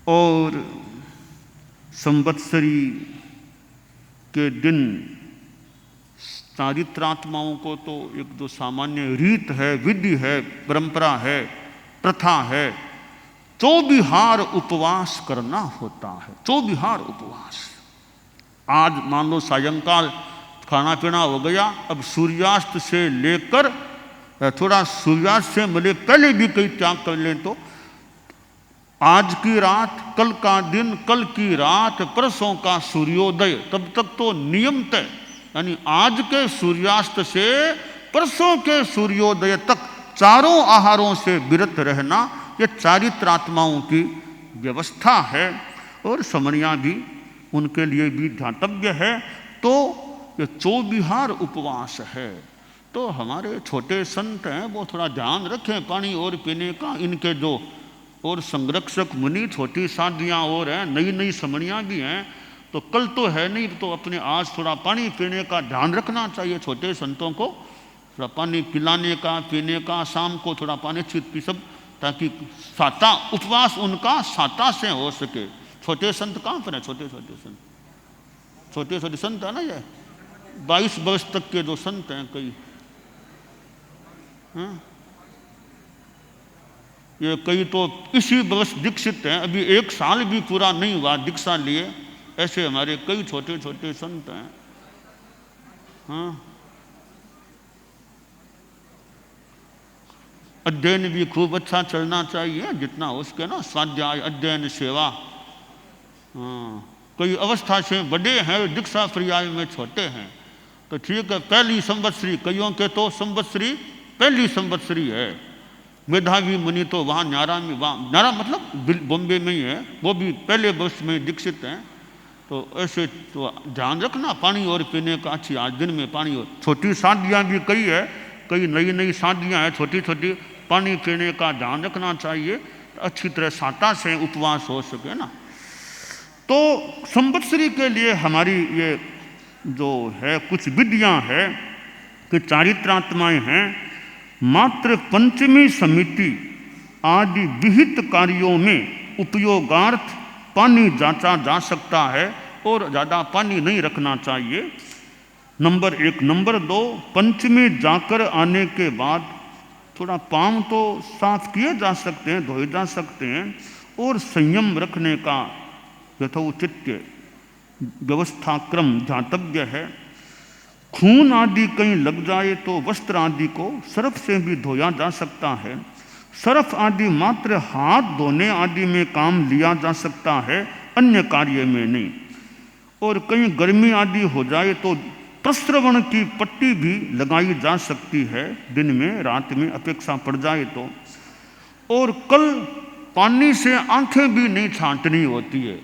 और संवत्सरी के दिन चारित्रात्माओं को तो एक दो सामान्य रीत है, विधि है, परंपरा है, प्रथा है। 24 उपवास करना होता है। 24 उपवास। आज मान लो सायंकाल खाना पीना हो गया, अब सूर्यास्त से लेकर थोड़ा सूर्यास्त से मिले पहले भी कई त्याग कर लें तो आज की रात, कल का दिन, कल की रात, परसों का सूर्योदय, तब तक तो नियम तय, यानी आज के सूर्यास्त से परसों के सूर्योदय तक चारों आहारों से विरत रहना, यह चारित्रात्माओं की व्यवस्था है। और समनिया भी उनके लिए भी ध्यातव्य है। तो ये 24 उपवास है। तो हमारे छोटे संत हैं वो थोड़ा ध्यान रखें पानी और पीने का। इनके जो और संरक्षक मुनि छोटी साधियाँ और हैं, नई नई समणियाँ भी हैं। तो कल तो है नहीं, तो अपने आज थोड़ा पानी पीने का ध्यान रखना चाहिए। छोटे संतों को थोड़ा पानी पिलाने का, पीने का, शाम को थोड़ा पानी पी सब, ताकि साता उपवास उनका साता से हो सके। छोटे संत कहाँ पर हैं? छोटे छोटे संत है ना, ये 22 वर्ष तक के जो संत हैं कई, हाँ? ये कई तो इसी वर्ष दीक्षित हैं, अभी 1 साल भी पूरा नहीं हुआ दीक्षा लिए। ऐसे हमारे कई छोटे छोटे संत हैं। हाँ, अध्ययन भी खूब अच्छा चलना चाहिए जितना हो सके ना, स्वाध्याय, अध्ययन, सेवा। हाँ, कई अवस्था से बड़े हैं, दीक्षा पर्याय में छोटे हैं, तो ठीक है। पहली संवत्सरी, कईयों के तो संवत्सरी पहली संवत्सरी है। मेधावी मुनि तो वहाँ न्यारा में, वहाँ न्यारा मतलब बॉम्बे में ही है, वो भी पहले वर्ष में दीक्षित हैं। तो ऐसे तो ध्यान रखना पानी और पीने का। अच्छी आज दिन में पानी और छोटी साधियाँ भी कई है, कई नई नई साधियाँ हैं छोटी छोटी, पानी पीने का ध्यान रखना चाहिए, अच्छी तरह साता से उपवास हो सके ना। तो संवत्सरी के लिए हमारी ये जो है कुछ विधियाँ हैं कि चारित्रात्माएँ हैं। मात्र पंचमी समिति आदि विहित कार्यों में उपयोगार्थ पानी जांचा जा सकता है और ज़्यादा पानी नहीं रखना चाहिए। नंबर 1। नंबर 2, पंचमी जाकर आने के बाद थोड़ा पाँव तो साफ किए जा सकते हैं, धोए जा सकते हैं। और संयम रखने का यथोचित व्यवस्था क्रम ध्यातव्य है। खून आदि कहीं लग जाए तो वस्त्र आदि को सर्फ से भी धोया जा सकता है। सर्फ आदि मात्र हाथ धोने आदि में काम लिया जा सकता है, अन्य कार्य में नहीं। और कहीं गर्मी आदि हो जाए तो प्रस्रवण की पट्टी भी लगाई जा सकती है, दिन में रात में अपेक्षा पड़ जाए तो। और कल पानी से आंखें भी नहीं छांटनी होती है,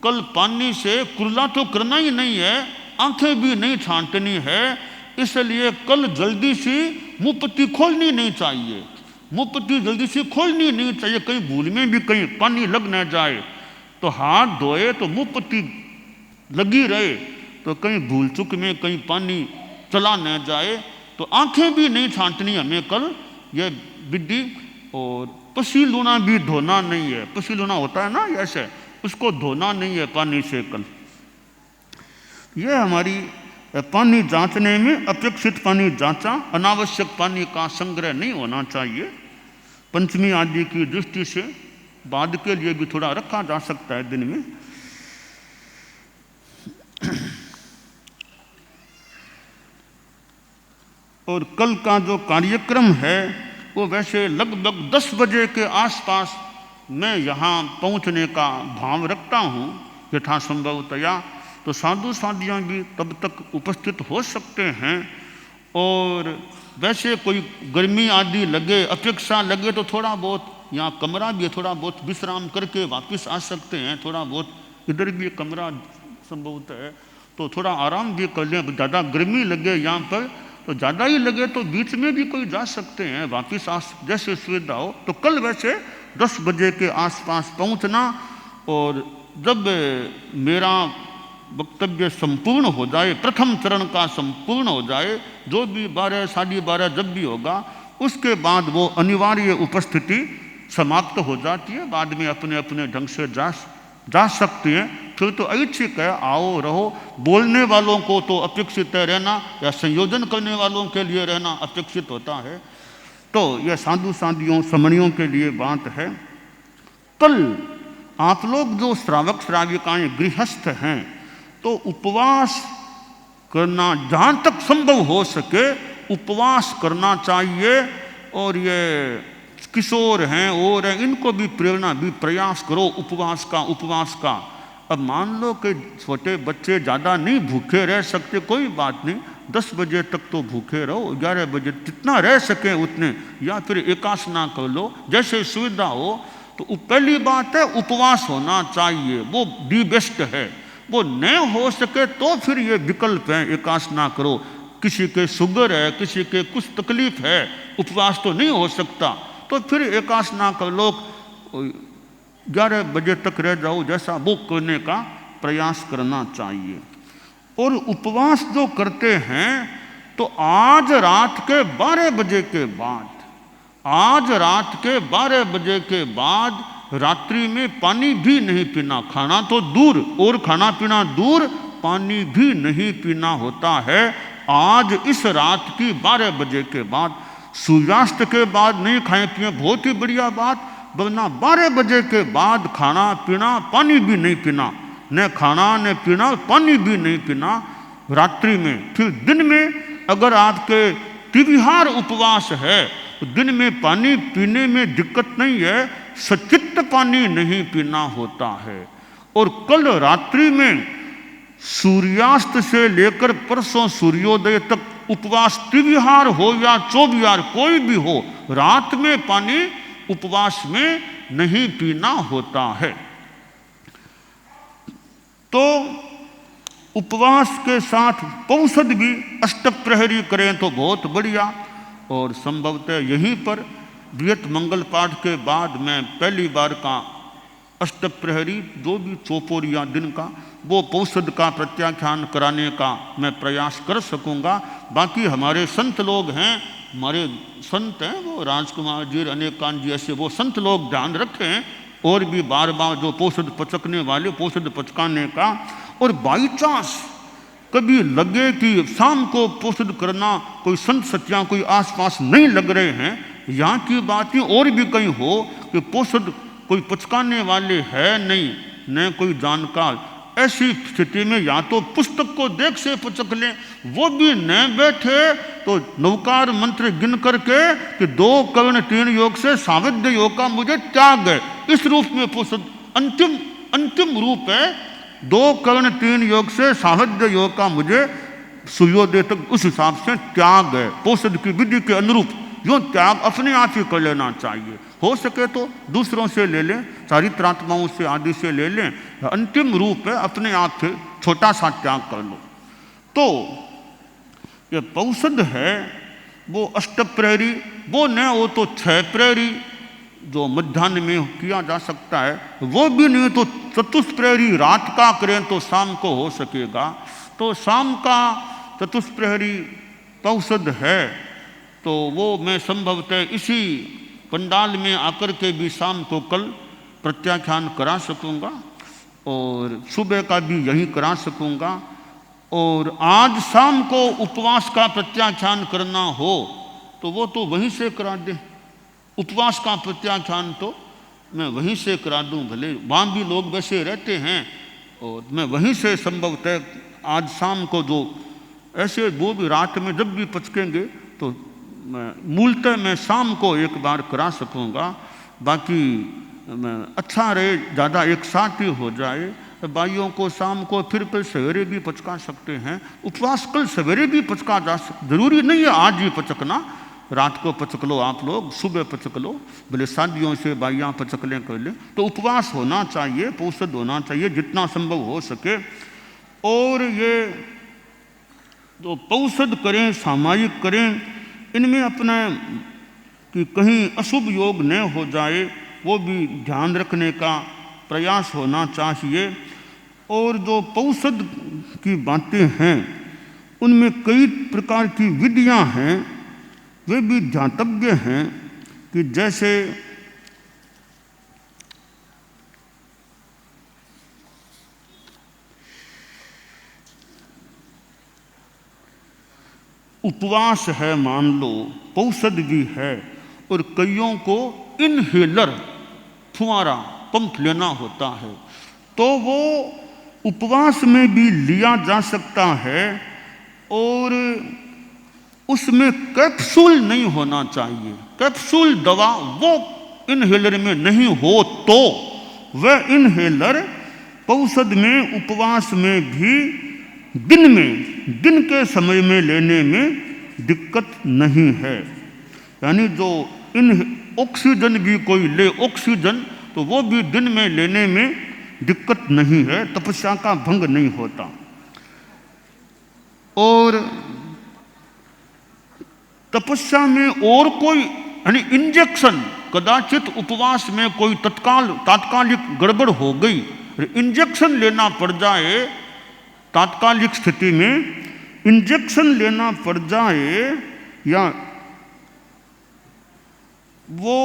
कल पानी से कुल्ला तो करना ही नहीं है, आंखें भी नहीं छांटनी है, इसलिए कल जल्दी से मुंह पट्टी खोलनी नहीं चाहिए, मुंह पट्टी जल्दी से खोलनी नहीं चाहिए, कहीं भूल में भी कहीं पानी लग न जाए तो हाथ धोए तो मुंह पट्टी लगी रहे, तो कहीं भूल चुक में कहीं पानी चला न जाए, तो आंखें भी नहीं छांटनी हमें कल, यह विधि। और पसीलूना भी धोना नहीं है, पसीलूना होता है ना ऐसे, उसको धोना नहीं है पानी से कल। यह हमारी पानी जांचने में अपेक्षित पानी जांचा, अनावश्यक पानी का संग्रह नहीं होना चाहिए। पंचमी आदि की दृष्टि से बाद के लिए भी थोड़ा रखा जा सकता है दिन में। और कल का जो कार्यक्रम है वो वैसे लगभग 10 बजे के आसपास मैं यहाँ पहुँचने का भाव रखता हूँ यथासंभवतया, तो साधु साधियाँ भी तब तक उपस्थित हो सकते हैं। और वैसे कोई गर्मी आदि लगे, अपेक्षा लगे तो थोड़ा बहुत यहाँ कमरा भी है, थोड़ा बहुत विश्राम करके वापस आ सकते हैं, थोड़ा बहुत इधर भी कमरा संभवतः है तो थोड़ा आराम भी कर लें। ज़्यादा गर्मी लगे यहाँ पर तो ज़्यादा ही लगे तो बीच में भी कोई जा सकते हैं, वापस आ जैसे सुविधा हो। तो कल वैसे 10 बजे के आसपास पहुँचना, और जब मेरा वक्तव्य संपूर्ण हो जाए, प्रथम चरण का संपूर्ण हो जाए, जो भी 12 साढ़े 12 जब भी होगा, उसके बाद वो अनिवार्य उपस्थिति समाप्त हो जाती है, बाद में अपने अपने ढंग से जा सकते हैं। फिर तो ऐच्छिक है, आओ रहो। बोलने वालों को तो अपेक्षित है रहना, या संयोजन करने वालों के लिए रहना अपेक्षित होता है। तो यह साधु साधियों समणियों के लिए बात है। कल आप लोग जो श्रावक श्राविकाएं गृहस्थ हैं तो उपवास करना, जहाँ तक संभव हो सके उपवास करना चाहिए। और ये किशोर हैं और हैं, इनको भी प्रेरणा भी प्रयास करो उपवास का। अब मान लो कि छोटे बच्चे ज़्यादा नहीं भूखे रह सकते, कोई बात नहीं, 10 बजे तक तो भूखे रहो, 11 बजे जितना रह सके उतने, या फिर एकासना कर लो, जैसे सुविधा हो। तो पहली बात है उपवास होना चाहिए, वो दी बेस्ट है। वो न हो सके तो फिर ये विकल्प है, एकासना करो। किसी के शुगर है, किसी के कुछ तकलीफ है, उपवास तो नहीं हो सकता, तो फिर एकासना कर लो, 11 बजे तक रह जाओ, जैसा वो करने का प्रयास करना चाहिए। और उपवास जो करते हैं तो आज रात के 12 बजे के बाद, आज रात के 12 बजे के बाद रात्रि में पानी भी नहीं पीना, खाना तो दूर और खाना पीना दूर, पानी भी नहीं पीना होता है आज इस रात की 12 बजे के बाद। सूर्यास्त के बाद नहीं खाएं पिए, बहुत ही बढ़िया बात, वरना 12 बजे के बाद खाना पीना, पानी भी नहीं पीना, न खाना न पीना, पानी भी नहीं पीना रात्रि में। फिर दिन में अगर आपके त्रिविहार उपवास है तो दिन में पानी पीने में दिक्कत नहीं है, सचित्त पानी नहीं पीना होता है। और कल रात्रि में सूर्यास्त से लेकर परसों सूर्योदय तक उपवास, त्रिविहार हो या चौविहार कोई भी हो, रात में पानी उपवास में नहीं पीना होता है। तो उपवास के साथ पौषध भी अष्टप्रहरी करें तो बहुत बढ़िया। और संभवतः यहीं पर बृहत मंगल पाठ के बाद मैं पहली बार का अष्टप्रहरी जो भी चौपोरिया दिन का वो पौषध का प्रत्याख्यान कराने का मैं प्रयास कर सकूंगा। बाकी हमारे संत लोग हैं, हमारे संत हैं वो राजकुमार जी, अनेकांत जी, ऐसे वो संत लोग ध्यान रखें और भी बार बार जो पौषध पचकने वाले पौषध पचकाने का। और बाई चांस कभी लगे कि शाम को पौषध करना, कोई संत सत्या कोई आसपास नहीं लग रहे हैं, यहाँ की बात ही और भी कहीं हो कि पौषध कोई पचकाने वाले है नहीं, न कोई जानकार, ऐसी स्थिति में या तो पुस्तक को देख से पचक लें, वो भी न बैठे तो नवकार मंत्र गिन करके कि 2 कर्ण 3 योग से साविध्य योग का मुझे त्याग है, इस रूप में पोषद अंतिम रूप है। 2 कर्ण 3 योग से साविध्य योग का मुझे सूर्योदय तक उस हिसाब से त्याग है। पोषद की विधि के अनुरूप जो त्याग अपने आप ही कर लेना चाहिए। हो सके तो दूसरों से ले लें, चारित्रात्माओं से आदि से ले लें, अंतिम रूप है अपने आप से छोटा सा त्याग कर लो। तो ये पौषद है वो अष्टप्रहरी, वो न हो तो 6 प्रहरी जो मध्याह्न में किया जा सकता है, वो भी नहीं तो चतुष्प्रहरी रात का करें तो शाम को हो सकेगा। तो शाम का चतुष्प्रहरी पौषद है, तो वो मैं संभवतः इसी पंडाल में आकर के भी शाम को कल प्रत्याख्यान करा सकूँगा और सुबह का भी यही करा सकूँगा। और आज शाम को उपवास का प्रत्याख्यान करना हो तो वो तो वहीं से करा दें। उपवास का प्रत्याख्यान तो मैं वहीं से करा दूं, भले वहाँ भी लोग वैसे रहते हैं, और मैं वहीं से संभवतः आज शाम को जो ऐसे वो भी रात में जब भी पचकेंगे तो मूलतः मैं शाम को एक बार करा सकूँगा। बाकी अच्छा रहे ज़्यादा एक साथ ही हो जाए, भाइयों को शाम को फिर कल सवेरे भी पचका सकते हैं। उपवास कल सवेरे भी पचका जा सकता, जरूरी नहीं है आज ही पचकना, रात को पचक लो आप लोग, सुबह पचक लो, भले शादियों से भाइयाँ पचक लें कर लें। तो उपवास होना चाहिए, पौषद होना चाहिए जितना संभव हो सके। और ये तो पौषद करें सामायिक करें, इनमें अपना कि कहीं अशुभ योग न हो जाए वो भी ध्यान रखने का प्रयास होना चाहिए। और जो पौषद की बातें हैं उनमें कई प्रकार की विधियां हैं, वे भी ध्यातव्य हैं कि जैसे उपवास है मान लो, पौषद भी है, और कईयों को इनहेलर फुआरा पंप लेना होता है, तो वो उपवास में भी लिया जा सकता है। और उसमें कैप्सूल नहीं होना चाहिए, कैप्सूल दवा वो इनहेलर में नहीं हो तो वह इनहेलर पौषद में उपवास में भी दिन के समय में लेने में दिक्कत नहीं है। यानी जो इन ऑक्सीजन भी कोई ले ऑक्सीजन, तो वो भी दिन में लेने में दिक्कत नहीं है, तपस्या का भंग नहीं होता। और तपस्या में और कोई यानी इंजेक्शन, कदाचित उपवास में कोई तात्कालिक गड़बड़ हो गई, इंजेक्शन लेना पड़ जाए, तात्कालिक स्थिति में इंजेक्शन लेना पड़ जाए, या वो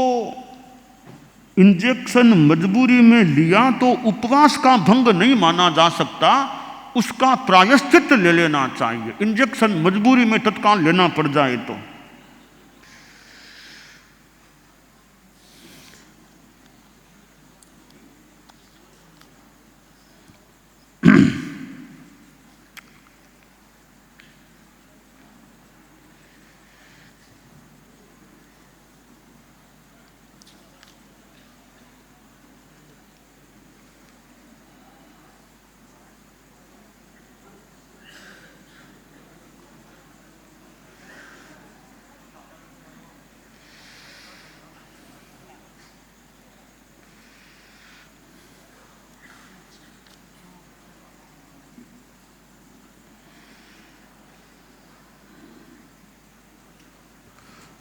इंजेक्शन मजबूरी में लिया तो उपवास का भंग नहीं माना जा सकता, उसका प्रायश्चित ले लेना चाहिए। इंजेक्शन मजबूरी में तत्काल लेना पड़ जाए तो।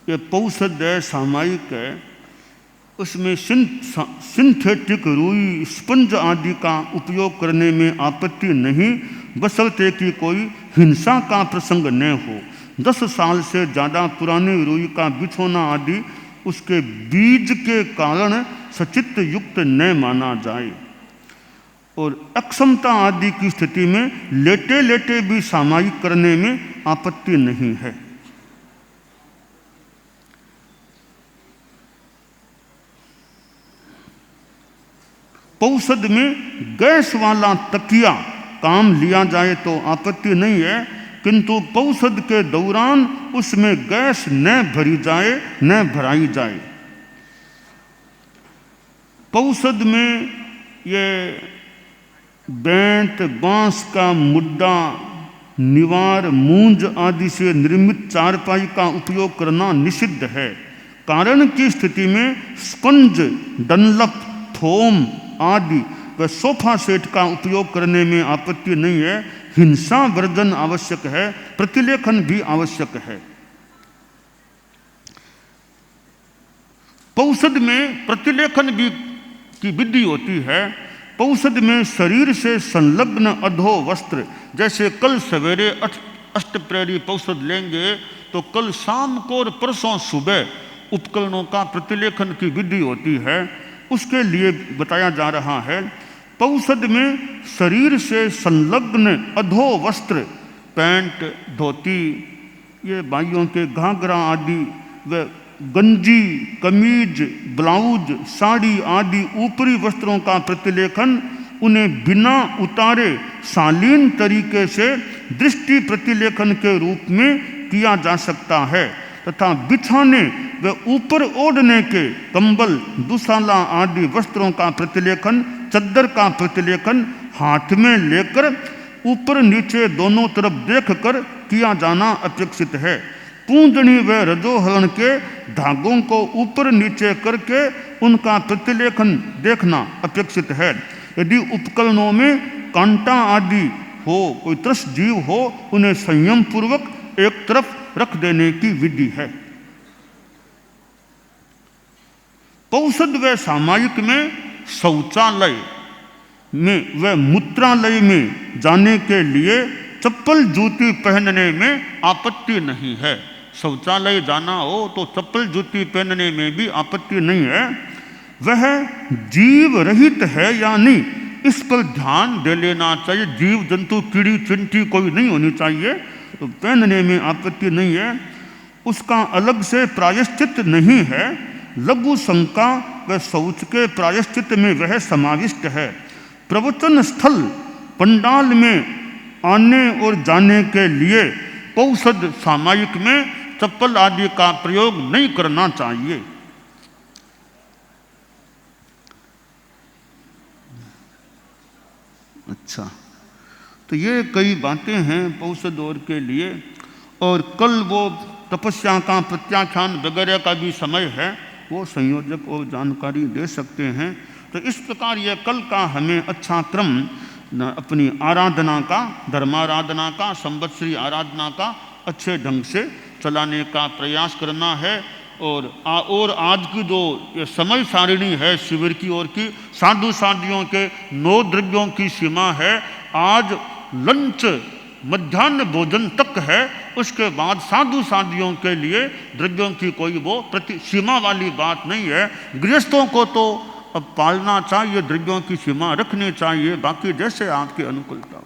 ये पौषध है, सामायिक है, उसमें सिंथेटिक रुई स्पंज आदि का उपयोग करने में आपत्ति नहीं, बशर्ते कि कोई हिंसा का प्रसंग न हो। 10 साल से ज़्यादा पुराने रुई का बिछोना आदि उसके बीज के कारण सचित्त युक्त न माना जाए। और अक्षमता आदि की स्थिति में लेटे लेटे भी सामायिक करने में आपत्ति नहीं है। पौषध में गैस वाला तकिया काम लिया जाए तो आपत्ति नहीं है, किंतु पौषध के दौरान उसमें गैस न भरी जाए न भराई जाए। पौषध में ये बेंत, बांस का मुड्डा, निवार, मूंज आदि से निर्मित चारपाई का उपयोग करना निषिद्ध है। कारण की स्थिति में स्पंज, डनलप, फोम आदि व सोफा सेट का उपयोग करने में आपत्ति नहीं है। हिंसा वर्जन आवश्यक है, प्रतिलेखन भी आवश्यक है। पौषध में प्रतिलेखन भी की विधि होती है। पौषध में शरीर से संलग्न अधो वस्त्र, जैसे कल सवेरे अष्टप्रहरी पौषध लेंगे तो कल शाम को और परसों सुबह उपकरणों का प्रतिलेखन की विधि होती है, उसके लिए बताया जा रहा है। पौषध में शरीर से संलग्न अधो वस्त्र, पैंट, धोती, ये बाइयों के घाघरा आदि व गंजी, कमीज, ब्लाउज, साड़ी आदि ऊपरी वस्त्रों का प्रतिलेखन उन्हें बिना उतारे शालीन तरीके से दृष्टि प्रतिलेखन के रूप में किया जा सकता है तथा बिछाने व ऊपर ओढ़ने के कंबल, दुशाला आदि वस्त्रों का प्रतिलेखन, चद्दर का प्रतिलेखन हाथ में लेकर ऊपर नीचे दोनों तरफ देखकर किया जाना अपेक्षित है। पूंजनी व रजोहरण के धागों को ऊपर नीचे करके उनका प्रतिलेखन देखना अपेक्षित है। यदि उपकरणों में कांटा आदि हो, कोई त्रस जीव हो, उन्हें संयम पूर्वक एक तरफ रख देने की विधि है। पौषध व सामायिक में शौचालय में व मूत्रालय में जाने के लिए चप्पल जूती पहनने में आपत्ति नहीं है। शौचालय जाना हो तो चप्पल जूती पहनने में भी आपत्ति नहीं है। वह जीव रहित है या नहीं, इस पर ध्यान दे लेना चाहिए। जीव जंतु, कीड़ी चिंटी कोई नहीं होनी चाहिए, तो पहनने में आपत्ति नहीं है। उसका अलग से प्रायश्चित नहीं है। लघु शंका व शौच के प्रायश्चित में वह समाविष्ट है। प्रवचन स्थल, पंडाल में आने और जाने के लिए पौषध सामायिक में चप्पल आदि का प्रयोग नहीं करना चाहिए। अच्छा, तो ये कई बातें हैं पौषध और के लिए। और कल वो तपस्या का प्रत्याख्यान वगैरह का भी समय है, वो संयोजक और जानकारी दे सकते हैं। तो इस प्रकार यह कल का हमें अच्छा क्रम अपनी आराधना का, धर्माराधना का, संवत्सरी आराधना का अच्छे ढंग से चलाने का प्रयास करना है। और आज की जो ये समय सारिणी है शिविर की ओर की, साधु साधियों के 9 द्रव्यों की सीमा है। आज लंच, मध्याह्न भोजन तक है, उसके बाद साधु साधियों के लिए द्रव्यों की कोई वो सीमा वाली बात नहीं है। गृहस्थों को तो अब पालना चाहिए, द्रव्यों की सीमा रखनी चाहिए, बाकी जैसे आपकी अनुकूलता।